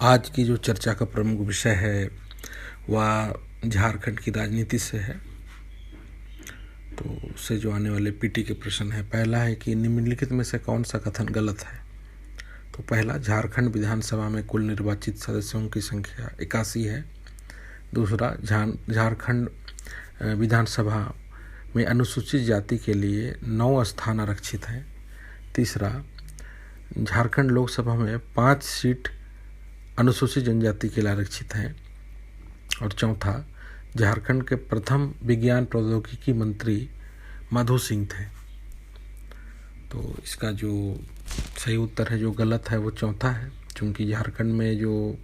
आज की जो चर्चा का प्रमुख विषय है वह झारखंड की राजनीति से है। तो उससे जो आने वाले पीटी के प्रश्न है, पहला है कि निम्नलिखित में से कौन सा कथन गलत है। तो पहला, झारखंड विधानसभा में कुल निर्वाचित सदस्यों की संख्या 81 है। दूसरा, झारखंड विधानसभा में अनुसूचित जाति के लिए 9 स्थान आरक्षित हैं। तीसरा, झारखंड लोकसभा में 5 सीट अनुसूचित जनजाति के लिए आरक्षित हैं। और चौथा, झारखंड के प्रथम विज्ञान प्रौद्योगिकी मंत्री मधु सिंह थे। तो इसका जो सही उत्तर है, जो गलत है, वो चौथा है, क्योंकि झारखंड में जो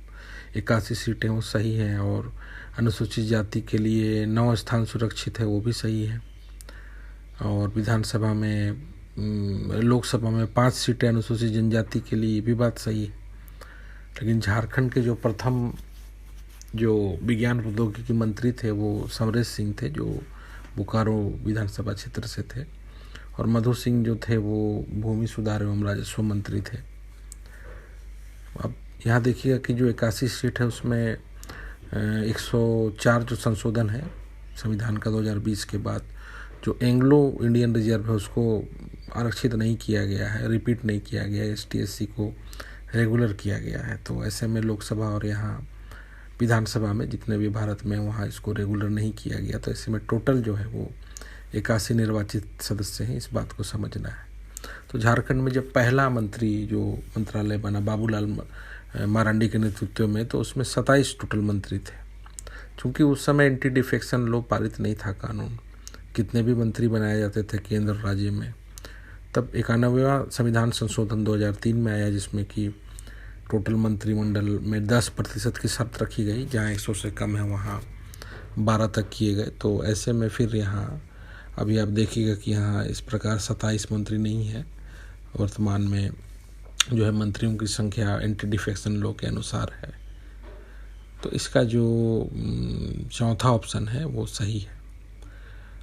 81 सीटें वो सही हैं और अनुसूचित जाति के लिए 9 स्थान सुरक्षित है, वो भी सही है। और विधानसभा में लोकसभा में 5 सीटें अनुसूचित जनजाति के लिए भी बात सही है। लेकिन झारखंड के जो प्रथम जो विज्ञान प्रौद्योगिकी मंत्री थे वो समरेश सिंह थे, जो बोकारो विधानसभा क्षेत्र से थे। और मधु सिंह जो थे वो भूमि सुधार एवं राजस्व मंत्री थे। अब यहाँ देखिएगा कि जो 81 सीट है उसमें 104 जो संशोधन है संविधान का 2020 के बाद, जो एंग्लो इंडियन रिजर्व है उसको आरक्षित नहीं किया गया है, रिपीट नहीं किया गया है, ST/SC को रेगुलर किया गया है। तो ऐसे में लोकसभा और यहाँ विधानसभा में जितने भी भारत में, वहाँ इसको रेगुलर नहीं किया गया। तो ऐसे में टोटल जो है वो 81 निर्वाचित सदस्य हैं, इस बात को समझना है। तो झारखंड में जब पहला मंत्री जो मंत्रालय बना बाबूलाल मरांडी के नेतृत्व में, तो उसमें 27 टोटल मंत्री थे। चूँकि उस समय एंटी डिफेक्शन लॉ पारित नहीं था कानून, कितने भी मंत्री बनाए जाते थे केंद्र और राज्य में। तब 91वां संविधान संशोधन 2003 में आया, जिसमें कि टोटल मंत्रिमंडल में 10% की शर्त रखी गई, जहाँ 100 से कम है वहाँ 12 तक किए गए। तो ऐसे में फिर यहाँ अभी आप देखिएगा कि यहाँ इस प्रकार 27 मंत्री नहीं है वर्तमान में, जो है मंत्रियों की संख्या एंटी डिफेक्शन लॉ के अनुसार है। तो इसका जो चौथा ऑप्शन है वो सही है।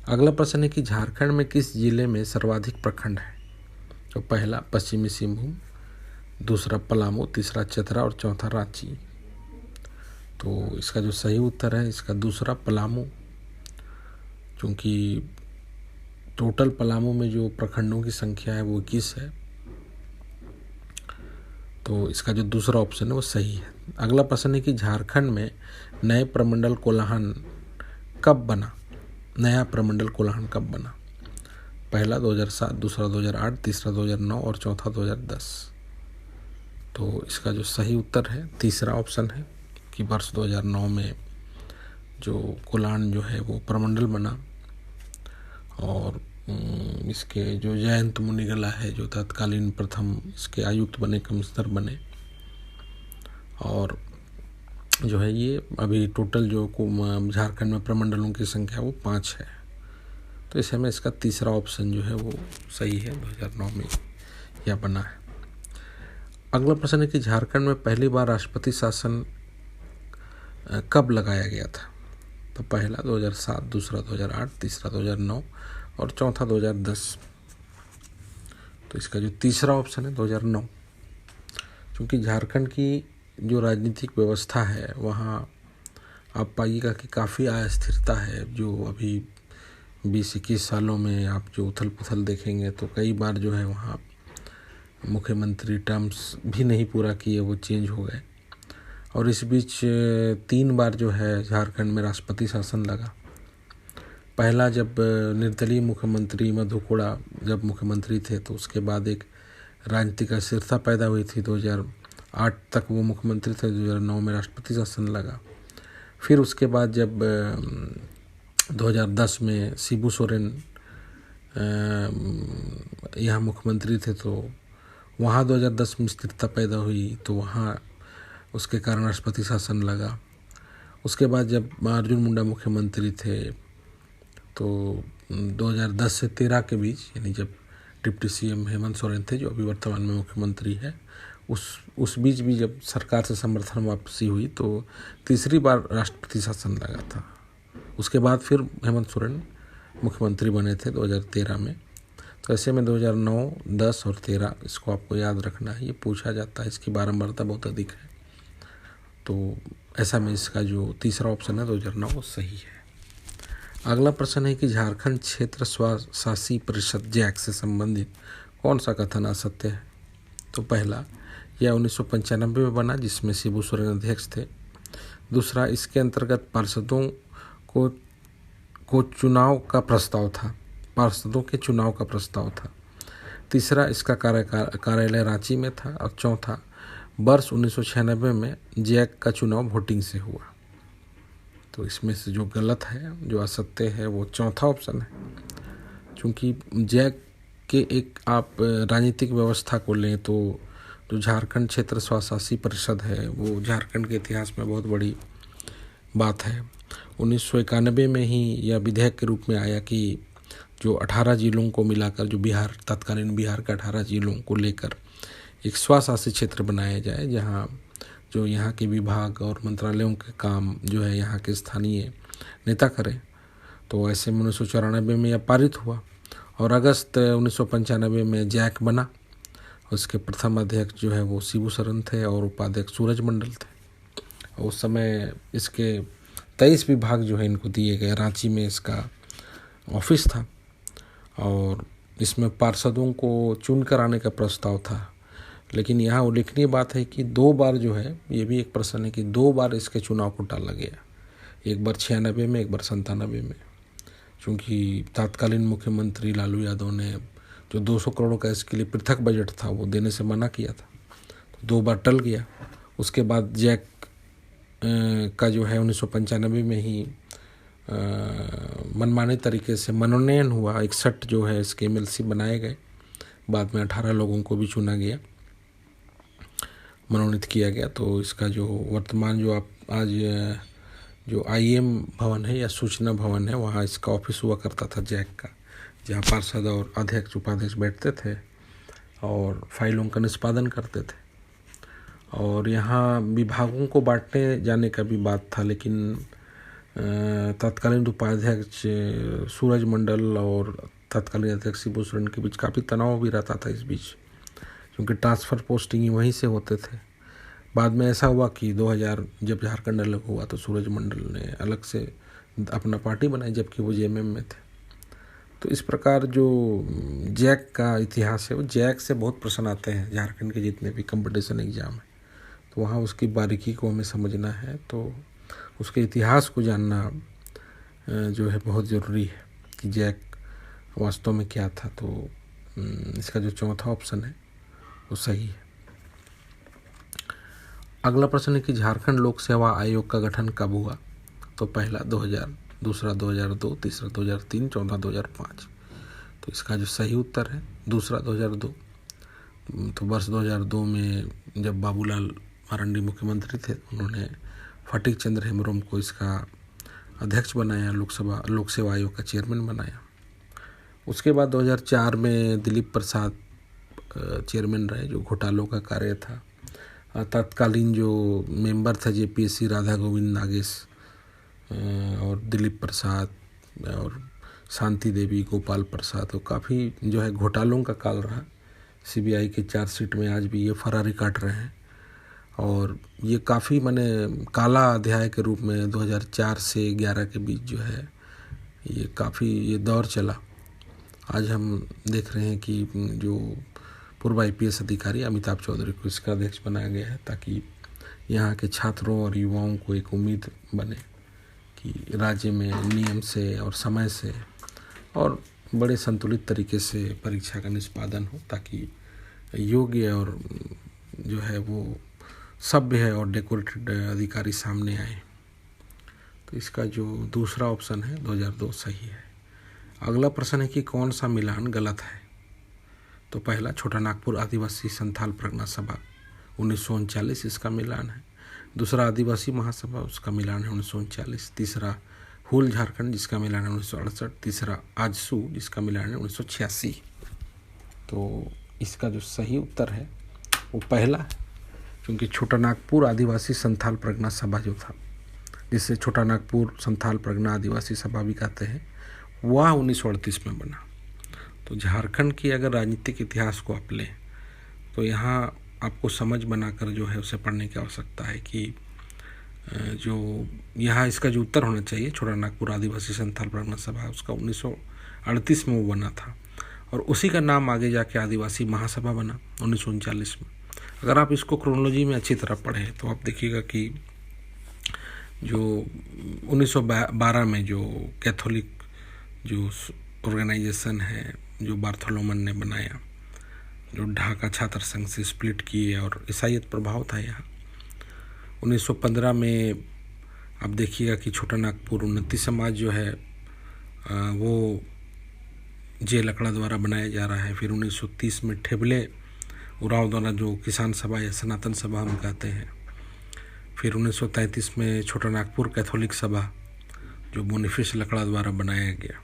अगला प्रश्न है कि झारखंड में किस जिले में सर्वाधिक प्रखंड है। तो पहला पश्चिमी सिंहभूम, दूसरा पलामू, तीसरा चतरा और चौथा रांची। तो इसका जो सही उत्तर है इसका दूसरा पलामू, क्योंकि टोटल पलामू में जो प्रखंडों की संख्या है वो 21 है। तो इसका जो दूसरा ऑप्शन है वो सही है। अगला प्रश्न है कि झारखंड में नए प्रमंडल कोल्हान कब बना। नया प्रमंडल कोल्हान कब बना। पहला 2007, दूसरा 2008, तीसरा 2009 और चौथा 2010। तो इसका जो सही उत्तर है तीसरा ऑप्शन है कि वर्ष 2009 में जो कोल्हान जो है वो प्रमंडल बना। और इसके जो जयंत मुनिगला है, जो तत्कालीन प्रथम इसके आयुक्त बने, कमिश्नर बने। और जो है ये अभी टोटल जो झारखंड में प्रमंडलों की संख्या वो 5 है। तो इस में इसका तीसरा ऑप्शन जो है वो सही है, 2009 में यह बना है। अगला प्रश्न है कि झारखंड में पहली बार राष्ट्रपति शासन कब लगाया गया था। तो पहला 2007, दूसरा 2008, तीसरा 2009 और चौथा 2010। तो इसका जो तीसरा ऑप्शन है 2009, क्योंकि झारखंड की जो राजनीतिक व्यवस्था है वहाँ आप पाइएगा कि काफ़ी अस्थिरता है। जो अभी 20-21 सालों में आप जो उथल पुथल देखेंगे, तो कई बार जो है वहाँ मुख्यमंत्री टर्म्स भी नहीं पूरा किए, वो चेंज हो गए। और इस बीच 3 बार जो है झारखंड में राष्ट्रपति शासन लगा। पहला जब निर्दलीय मुख्यमंत्री मधु कोड़ा जब मुख्यमंत्री थे, तो उसके बाद एक राजनीतिक अस्थिरता पैदा हुई थी। 2008 तक वो मुख्यमंत्री थे, 2009 में राष्ट्रपति शासन लगा। फिर उसके बाद जब 2010 में शिबू सोरेन यहाँ मुख्यमंत्री थे, तो वहाँ 2010 में स्थिरता पैदा हुई, तो वहाँ उसके कारण राष्ट्रपति शासन लगा। उसके बाद जब अर्जुन मुंडा मुख्यमंत्री थे, तो 2010 से 13 के बीच, यानी जब डिप्टी CM हेमंत सोरेन थे, जो अभी वर्तमान में मुख्यमंत्री है, उस बीच भी जब सरकार से समर्थन वापसी हुई, तो तीसरी बार राष्ट्रपति शासन लगा था। उसके बाद फिर हेमंत सोरेन मुख्यमंत्री बने थे 2013 में। तो ऐसे में 2009, 10 और 13 इसको आपको याद रखना है, ये पूछा जाता है, इसकी बारंबारता बहुत अधिक है। तो ऐसा में इसका जो तीसरा ऑप्शन है 2009 वो सही है। अगला प्रश्न है कि झारखंड क्षेत्र स्वशासी परिषद जैक से संबंधित कौन सा कथन असत्य है। तो पहला, यह 1995 में बना जिसमें शिबू सोरेन अध्यक्ष थे। दूसरा, इसके अंतर्गत पार्षदों को चुनाव का प्रस्ताव था, पार्षदों के चुनाव का प्रस्ताव था। तीसरा, इसका कार्यालय रांची में था। और चौथा, वर्ष 1996 में जैक का चुनाव वोटिंग से हुआ। तो इसमें से जो गलत है, जो असत्य है, वो चौथा ऑप्शन है। क्योंकि जैक के एक आप राजनीतिक व्यवस्था को लें तो जो झारखंड क्षेत्र स्वशासी परिषद है वो झारखंड के इतिहास में बहुत बड़ी बात है। 1991 में ही यह विधेयक के रूप में आया कि जो 18 जिलों को मिलाकर, जो बिहार, तत्कालीन बिहार के 18 जिलों को लेकर एक स्वशासित क्षेत्र बनाया जाए, जहाँ जो यहाँ के विभाग और मंत्रालयों के काम जो है यहाँ के स्थानीय नेता करें। तो ऐसे में 1994 में यह पारित हुआ और अगस्त 1995 में जैक बना। उसके प्रथम अध्यक्ष जो है वो शिबू सोरेन थे और उपाध्यक्ष सूरज मंडल थे। उस समय इसके 23 विभाग जो है इनको दिए गए। रांची में इसका ऑफिस था और इसमें पार्षदों को चुन कर आने का प्रस्ताव था। लेकिन यहाँ उल्लेखनीय बात है कि 2 बार जो है, ये भी एक प्रश्न है कि 2 बार इसके चुनाव को टाला गया। एक बार 96 में, एक बार 97 में। क्योंकि तत्कालीन मुख्यमंत्री लालू यादव ने जो 200 करोड़ का इसके लिए पृथक बजट था वो देने से मना किया था, तो 2 बार टल गया। उसके बाद जैक का जो है 1995 में ही मनमाने तरीके से मनोनयन हुआ। 61 जो है इसके MLC बनाए गए। बाद में 18 लोगों को भी चुना गया, मनोनीत किया गया। तो इसका जो वर्तमान जो आप आज जो IM भवन है या सूचना भवन है, वहाँ इसका ऑफिस हुआ करता था जैक का, जहाँ पार्षद और अध्यक्ष उपाध्यक्ष बैठते थे और फाइलों का निष्पादन करते थे। और यहाँ विभागों को बांटने जाने का भी बात था, लेकिन तत्कालीन उपाध्यक्ष सूरज मंडल और तत्कालीन अध्यक्ष शिबू सोरेन के बीच काफ़ी तनाव भी रहता था इस बीच, क्योंकि ट्रांसफ़र पोस्टिंग वहीं से होते थे। बाद में ऐसा हुआ कि 2000 जब झारखंड अलग हुआ तो सूरज मंडल ने अलग से अपना पार्टी बनाई, जबकि वो JMM में थे। तो इस प्रकार जो जैक का इतिहास है, वो जैक से बहुत प्रश्न आते हैं झारखंड के जितने भी कंपटीशन एग्ज़ाम है, तो वहाँ उसकी बारीकी को हमें समझना है। तो उसके इतिहास को जानना जो है बहुत ज़रूरी है कि जैक वास्तव में क्या था। तो इसका जो चौथा ऑप्शन है वो सही है। अगला प्रश्न है कि झारखंड लोक सेवा आयोग का गठन कब हुआ। तो पहला 2000, दूसरा 2002, तीसरा 2003, चौथा 2005। तो इसका जो सही उत्तर है दूसरा 2002। तो वर्ष 2002 में जब बाबूलाल मरांडी मुख्यमंत्री थे, उन्होंने फटीक चंद्र हेम्ब्रोम को इसका अध्यक्ष बनाया, लोक सेवा आयोग का चेयरमैन बनाया। उसके बाद 2004 में दिलीप प्रसाद चेयरमैन रहे, जो घोटालों का कार्य था। तत्कालीन जो मेंबर था JPSC राधा गोविंद नागेश और दिलीप प्रसाद और शांति देवी, गोपाल प्रसाद, तो काफ़ी जो है घोटालों का काल रहा। CBI के चार्जशीट में आज भी ये फरारी काट रहे हैं और ये काफ़ी माने काला अध्याय के रूप में 2004 से 11 के बीच जो है ये काफ़ी ये दौर चला। आज हम देख रहे हैं कि जो पूर्व IPS अधिकारी अमिताभ चौधरी को इसका अध्यक्ष बनाया गया है, ताकि यहाँ के छात्रों और युवाओं को एक उम्मीद बने कि राज्य में नियम से और समय से और बड़े संतुलित तरीके से परीक्षा का निष्पादन हो, ताकि योग्य और जो है वो सभ्य है और डेकोरेटेड अधिकारी सामने आए। तो इसका जो दूसरा ऑप्शन है 2002 सही है। अगला प्रश्न है कि कौन सा मिलान गलत है। तो पहला छोटा नागपुर आदिवासी संथाल प्रज्ञा सभा 1939 इसका मिलान है। दूसरा आदिवासी महासभा, उसका मिलान है 1939। तीसरा हुल झारखंड जिसका मिलान है 1968। तीसरा आजसू जिसका मिलान है 1986। तो इसका जो सही उत्तर है वो पहला है, क्योंकि छोटा नागपुर आदिवासी संथाल प्रज्ञा सभा जो था, जिसे छोटा नागपुर संथाल प्रज्ञा आदिवासी सभा भी कहते हैं, वह 1938 में बना। तो झारखंड की अगर राजनीतिक इतिहास को आप लें तो यहाँ आपको समझ बनाकर जो है उसे पढ़ने की आवश्यकता है कि जो यहाँ इसका जो उत्तर होना चाहिए, छोटा नागपुर आदिवासी संथाल परगना सभा, उसका 1938 में वो बना था और उसी का नाम आगे जाके आदिवासी महासभा बना 1939 में। अगर आप इसको क्रोनोलॉजी में अच्छी तरह पढ़ें तो आप देखिएगा कि जो 1912 में जो कैथोलिक जो ऑर्गेनाइजेशन है जो बार्थोलोमन ने बनाया, जो ढाका छात्र संघ से स्प्लिट किए और ईसाईयत प्रभाव था यहाँ। 1915 में आप देखिएगा कि छोटा नागपुर उन्नति समाज जो है वो जे लकड़ा द्वारा बनाया जा रहा है। फिर 1930 में ठेबले उरांव द्वारा जो किसान सभा या सनातन सभा हम कहते हैं। फिर 1933 में छोटा नागपुर कैथोलिक सभा जो बोनीफेस लकड़ा द्वारा बनाया गया।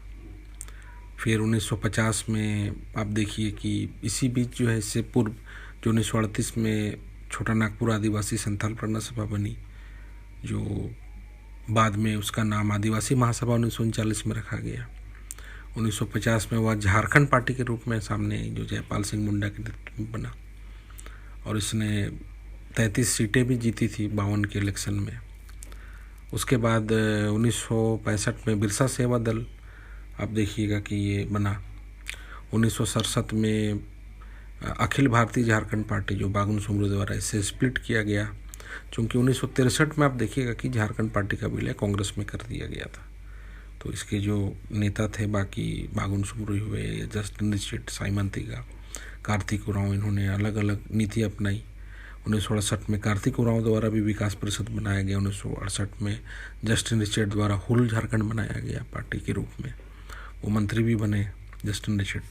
फिर 1950 में आप देखिए कि इसी बीच जो है इससे पूर्व जो 1938 में छोटा नागपुर आदिवासी संथाल परगना सभा बनी, जो बाद में उसका नाम आदिवासी महासभा 1939 में रखा गया। 1950 में वह झारखंड पार्टी के रूप में सामने जो जयपाल सिंह मुंडा के नेतृत्व में बना और इसने 33 सीटें भी जीती थी 52 के इलेक्शन में। उसके बाद 1965 में बिरसा सेवा दल आप देखिएगा कि ये बना। 1967 में अखिल भारतीय झारखंड पार्टी जो बागुन सुमरू द्वारा इससे स्प्लिट किया गया, क्योंकि 1963 में आप देखिएगा कि झारखंड पार्टी का विलय कांग्रेस में कर दिया गया था। तो इसके जो नेता थे बाकी बागुन सुमरू हुए, Justin Richard, Simon Tigga, Kartik Oraon, इन्होंने अलग अलग नीति अपनाई। 1968 में कार्तिक उरांव द्वारा भी विकास परिषद बनाया गया। 1968 में जस्टिन रिचर्ड द्वारा हुल झारखंड बनाया गया पार्टी के रूप में, वो मंत्री भी बने जस्टिन रिचर्ड।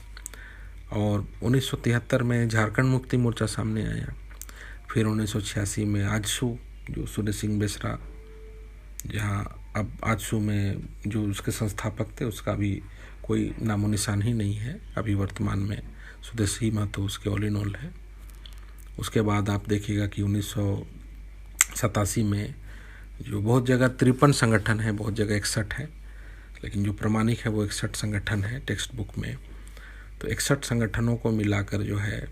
और 1973 में झारखंड मुक्ति मोर्चा सामने आया। फिर 1986 में आजसू जो सूर्य सिंह बेसरा, जहाँ अब आजसू में जो उसके संस्थापक थे उसका भी कोई नामो निशान ही नहीं है, अभी वर्तमान में सुदेशी महतो उसके ऑल इन ऑल है। उसके बाद आप देखिएगा कि 1987 में जो बहुत जगह 53 संगठन है, बहुत जगह 61 है, लेकिन जो प्रमाणिक है वो 61 संगठन है टेक्स्ट बुक में। तो 61 संगठनों को मिलाकर जो है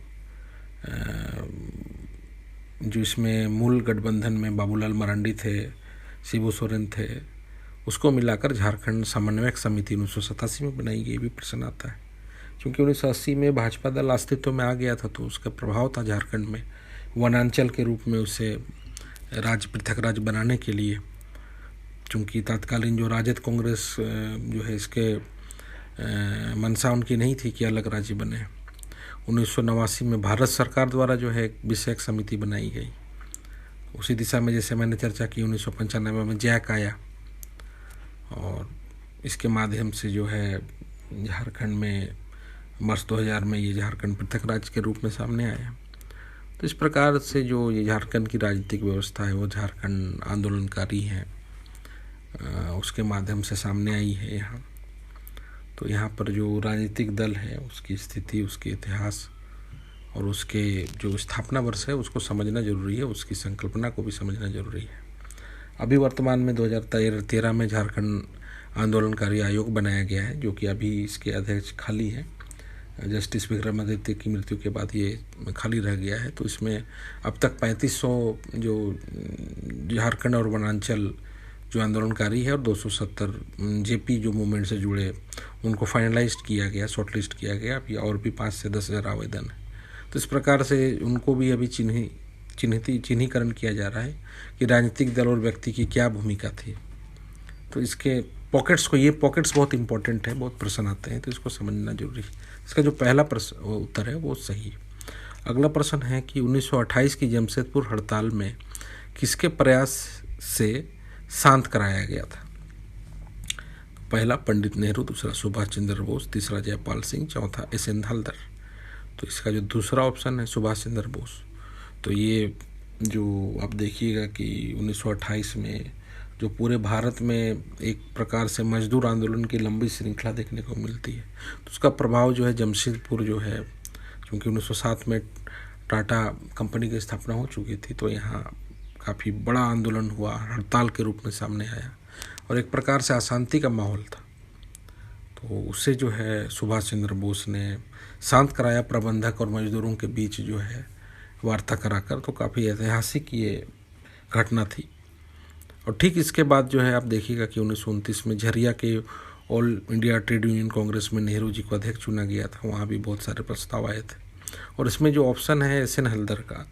जो इसमें मूल गठबंधन में बाबूलाल मरांडी थे, शिबू सोरेन थे, उसको मिलाकर झारखंड समन्वयक समिति 1987 में बनाई गई। भी प्रश्न आता है क्योंकि 1980 में भाजपा दल अस्तित्व में आ गया था, तो उसका प्रभाव था झारखंड में वनांचल के रूप में उसे राज्य पृथक राज्य बनाने के लिए। चूँकि तत्कालीन जो राजद कांग्रेस जो है इसके मंशा उनकी नहीं थी कि अलग राज्य बने। 1989 में भारत सरकार द्वारा जो है एक विषयक समिति बनाई गई, उसी दिशा में जैसे मैंने चर्चा की। 1995 में जैक आया और इसके माध्यम से जो है झारखंड में वर्ष 2000 में ये झारखंड पृथक राज्य के रूप में सामने आया। तो इस प्रकार से जो ये झारखंड की राजनीतिक व्यवस्था है वो झारखंड आंदोलनकारी है, उसके माध्यम से सामने आई है यहाँ। तो यहाँ पर जो राजनीतिक दल है उसकी स्थिति, उसके इतिहास और उसके जो स्थापना वर्ष है उसको समझना जरूरी है, उसकी संकल्पना को भी समझना जरूरी है। अभी वर्तमान में 2013 में झारखंड आंदोलनकारी आयोग बनाया गया है, जो कि अभी इसके अध्यक्ष खाली है। जस्टिस विक्रमादित्य की मृत्यु के बाद ये खाली रह गया है। तो इसमें अब तक 3500 जो झारखंड और वनांचल जो आंदोलनकारी है और 270 जेपी जो मूवमेंट से जुड़े उनको फाइनलाइज्ड किया गया, शॉर्टलिस्ट किया गया। अभी और भी 5 से 10 हज़ार आवेदन है। तो इस प्रकार से उनको भी अभी चिन्हीकरण किया जा रहा है कि राजनीतिक दल और व्यक्ति की क्या भूमिका थी। तो इसके पॉकेट्स को, ये पॉकेट्स बहुत इंपॉर्टेंट है, बहुत प्रश्न आते हैं, तो इसको समझना जरूरी है। इसका जो पहला प्रश्न उत्तर है वो सही। अगला प्रश्न है कि 1928 की जमशेदपुर हड़ताल में किसके प्रयास से शांत कराया गया था? पहला पंडित नेहरू, दूसरा सुभाष चंद्र बोस, तीसरा जयपाल सिंह, चौथा एस एन हलदर। तो इसका जो दूसरा ऑप्शन है सुभाष चंद्र बोस। तो ये जो आप देखिएगा कि 1928 में जो पूरे भारत में एक प्रकार से मजदूर आंदोलन की लंबी श्रृंखला देखने को मिलती है, तो उसका प्रभाव जो है जमशेदपुर जो है, क्योंकि 1907 में टाटा कंपनी की स्थापना हो चुकी थी, तो यहाँ काफ़ी बड़ा आंदोलन हुआ, हड़ताल के रूप में सामने आया और एक प्रकार से अशांति का माहौल था। तो उससे जो है सुभाष चंद्र बोस ने शांत कराया प्रबंधक और मजदूरों के बीच जो है वार्ता कराकर। तो काफ़ी ऐतिहासिक ये घटना थी। और ठीक इसके बाद जो है आप देखिएगा कि 1929 में झरिया के all India trade union Congress में नेहरू जी को अध्यक्ष चुना गया था। वहाँ भी बहुत सारे प्रस्ताव आए थे और इसमें जो ऑप्शन है एस.एन. हल्दर का,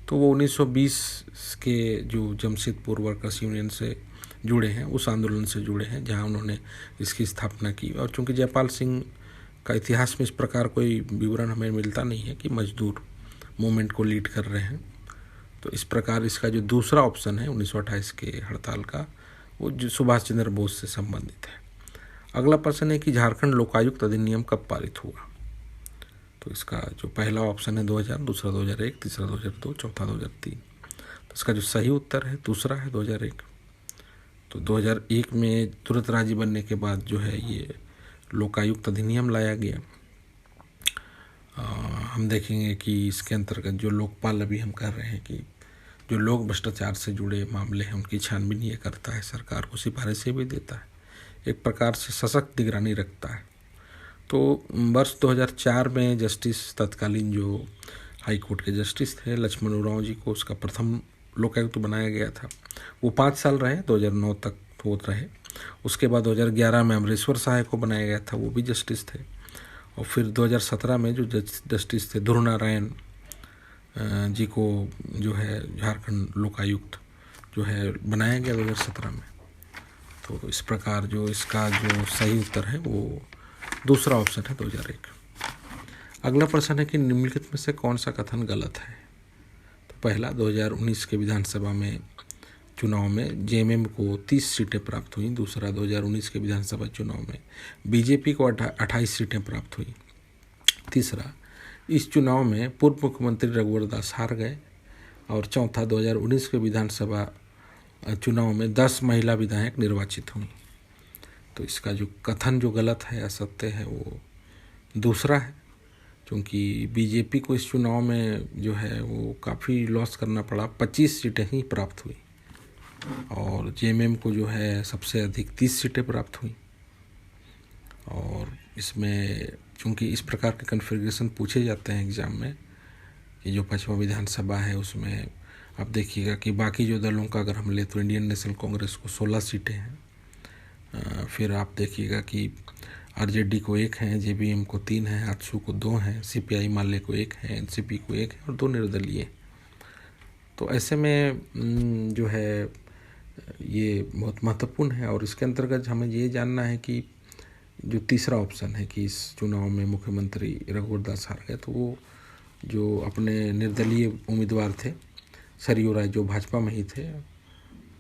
तो वो 1920 के जो जमशेदपुर वर्कर्स यूनियन से जुड़े हैं, उस आंदोलन से जुड़े हैं जहाँ उन्होंने इसकी स्थापना की। और चूँकि जयपाल सिंह का इतिहास में इस प्रकार कोई विवरण हमें मिलता नहीं है कि मजदूर मूवमेंट को लीड कर रहे हैं, तो इस प्रकार इसका जो दूसरा ऑप्शन है 1928 के हड़ताल का, वो जो सुभाष चंद्र बोस से संबंधित है। अगला प्रश्न है कि झारखंड लोकायुक्त अधिनियम कब पारित हुआ? तो इसका जो पहला ऑप्शन है 2000, दूसरा 2001, तीसरा 2002, चौथा 2003। तो इसका जो सही उत्तर है दूसरा है 2001। तो 2001 में तुरंत राज्य बनने के बाद जो है ये लोकायुक्त अधिनियम लाया गया। हम देखेंगे कि इसके अंतर्गत जो लोकपाल अभी हम कर रहे हैं कि जो लोग भ्रष्टाचार से जुड़े मामले हैं उनकी छानबीन ये करता है, सरकार को सिफारिशें भी देता है, एक प्रकार से सशक्त निगरानी रखता है। तो वर्ष 2004 में जस्टिस तत्कालीन जो हाई कोर्ट के जस्टिस थे लक्ष्मण उरांव जी को उसका प्रथम लोकायुक्त बनाया गया था। वो 5 साल रहे, 2009 तक वो रहे। उसके बाद 2011 में अमरेश्वर सहाय को बनाया गया था, वो भी जस्टिस थे। और फिर 2017 में जो जस्टिस थे ध्रुव नारायण जी को जो है झारखंड लोकायुक्त जो है बनाया गया 2017 में। तो इस प्रकार जो इसका जो सही उत्तर है वो दूसरा ऑप्शन है 2001। अगला प्रश्न है कि निम्नलिखित में से कौन सा कथन गलत है? तो पहला, 2019 के विधानसभा में चुनाव में जेएमएम को 30 सीटें प्राप्त हुई। दूसरा, 2019 के विधानसभा चुनाव में बीजेपी को 28 सीटें प्राप्त हुई। तीसरा, इस चुनाव में पूर्व मुख्यमंत्री रघुवर दास हार गए। और चौथा, 2019 के विधानसभा चुनाव में 10 महिला विधायक निर्वाचित हुई। तो इसका जो कथन जो गलत है, असत्य है, वो दूसरा है, क्योंकि बीजेपी को इस चुनाव में जो है वो काफ़ी लॉस करना पड़ा, 25 सीटें ही प्राप्त हुई। और जेएमएम को जो है सबसे अधिक 30 सीटें प्राप्त हुई। और इसमें चूँकि इस प्रकार के कन्फिग्रेशन पूछे जाते हैं एग्ज़ाम में कि जो 5वां विधानसभा है उसमें आप देखिएगा कि बाकी जो दलों का अगर हम ले तो इंडियन नेशनल कांग्रेस को 16 सीटें हैं। फिर आप देखिएगा कि आरजेडी को 1 है, जेबीएम को 3 है, आजसू को 2 हैं, सीपीआई माले को 1 है, एनसीपी को 1 है और 2 निर्दलीय। तो ऐसे में जो है ये बहुत महत्वपूर्ण है। और इसके अंतर्गत हमें ये जानना है कि जो तीसरा ऑप्शन है कि इस चुनाव में मुख्यमंत्री रघुवर दास हार गए, तो वो जो अपने निर्दलीय उम्मीदवार थे सरयू राय जो भाजपा में ही थे,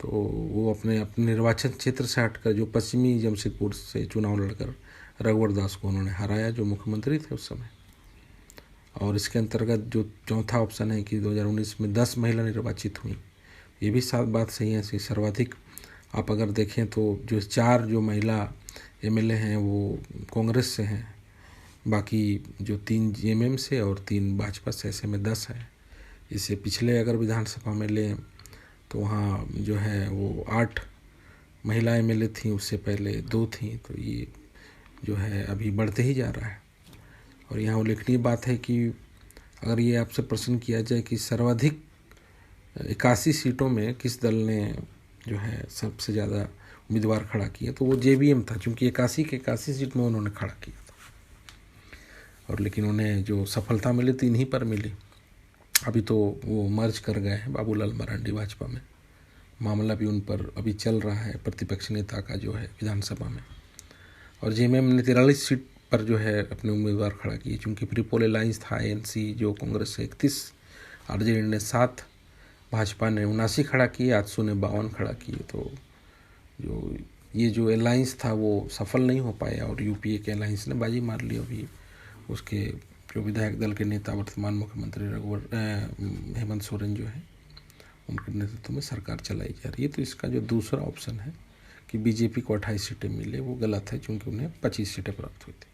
तो वो अपने निर्वाचन क्षेत्र से हटकर जो पश्चिमी जमशेदपुर से चुनाव लड़कर रघुवर दास को उन्होंने हराया जो मुख्यमंत्री थे उस समय। और इसके अंतर्गत जो चौथा ऑप्शन है कि 2019 में 10 महिला निर्वाचित हुई, ये भी बात सही है। सर्वाधिक आप अगर देखें तो जो 4 जो महिला एमएलए हैं वो कांग्रेस से हैं, बाकी जो 3 जेएमएम से और 3 भाजपा से, ऐसे में 10 है। इससे पिछले अगर विधानसभा में लें तो वहाँ जो है वो 8 महिला एमएलए थी, उससे पहले 2 थी। तो ये जो है अभी बढ़ते ही जा रहा है। और यहाँ उल्लेखनीय बात है कि अगर ये आपसे प्रश्न किया जाए कि सर्वाधिक 81 सीटों में किस दल ने जो है सबसे ज़्यादा उम्मीदवार खड़ा किया, तो वो जेबीएम था, क्योंकि 81 के 81 सीट में उन्होंने खड़ा किया था। और लेकिन उन्हें जो सफलता मिली 3 ही पर मिली। अभी तो वो मर्ज कर गए हैं बाबूलाल मरांडी भाजपा में, मामला भी उन पर अभी चल रहा है प्रतिपक्ष नेता का जो है विधानसभा में। और जेएमएम ने 43 सीट पर जो है अपने उम्मीदवार खड़ा किए, चूँकि प्रीपोल अलायंस था एएनसी जो कांग्रेस से 31, आरजेडी ने 7, भाजपा ने 79 खड़ा किए, आजसू ने 52 खड़ा किए। तो जो अलायंस था वो सफल नहीं हो पाया और यूपीए के अलायंस ने बाजी मार ली। अभी उसके जो विधायक दल के नेता वर्तमान मुख्यमंत्री हेमंत सोरेन जो है उनके नेतृत्व में सरकार चलाई जा रही है। तो इसका जो दूसरा ऑप्शन है कि बीजेपी को 28 सीटें मिले वो गलत है, क्योंकि उन्हें 25 सीटें प्राप्त हुई थी।